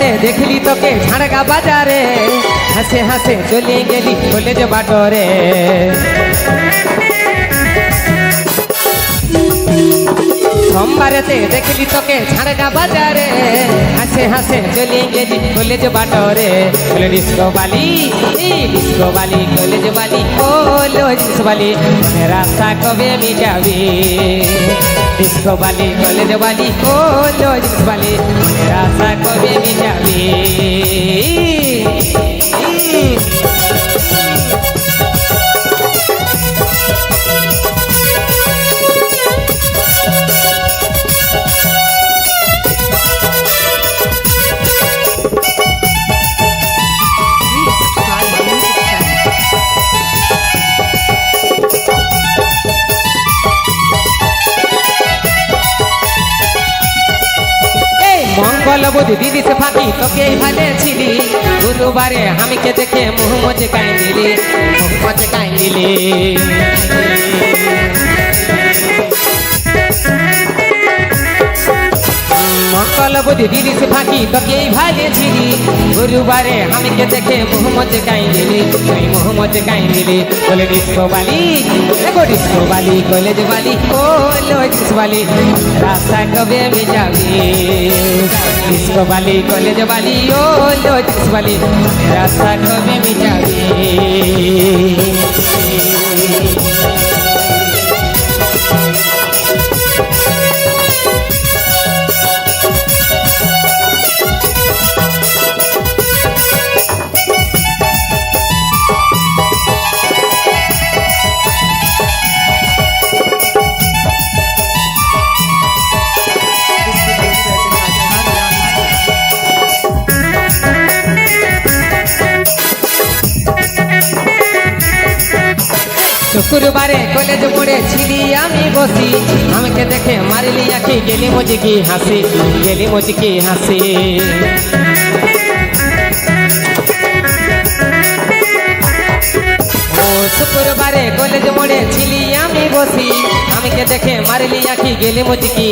সোমবারেতে দেখলি তোকে ঝাড়গা বাজারে, হাসে হাসে চলে গেলি কলেজ বাটরে। সোমবারেতে দেখলি তোকে ঝাড়গা বাজারে, হাসে হাসে চলে গেলি কলেজ বাটরে। বলে ডিস্কো বালি, ডিস্কো বালি, কলেজ বালি, কলেজ বালি, রাস্তা কবে মিটাবি? ডিস্কো বালি, কলেজ বালি, কলেজ বালি, রাস্তা কবে মিটাবি? মঙ্গল বুধ দিদি সে ফাঁকি তোকে ভালে ছিলি, গুরুবারে আমিকে দেখে মুহ মজে কাই দিলি, মুহ মজে কাই দিলি। মঙ্গল বুধ দিদি সে ফাঁকি তোকে ভালে ছিলি, গুরুবারে আমিকে দেখে মুহ মজে কাই দিলি, তুই মুহ মজে কাই দিলি। বলে ডিস্কো বালি, ডিস্কো বালি, কলেজ বালি, কলেজ বালি, রাস্তা কবে মিটাবি? ডিস্কো বালি, কলেজ বালি, ও কলেজ বালি, রাস্তা কবে মিটাবি? শুক্রবারে কলেজ মোড়ে ছিলি আমি বসি, আমাকে দেখে মারলি আঁকি, গেলি মজকি হাসি, গেলি মজকি হাসি। ও শুক্রবারে কলেজ মোড়ে ছিলি আমি বসি, আমাকে দেখে মারলি আঁকি, গেলি মজকি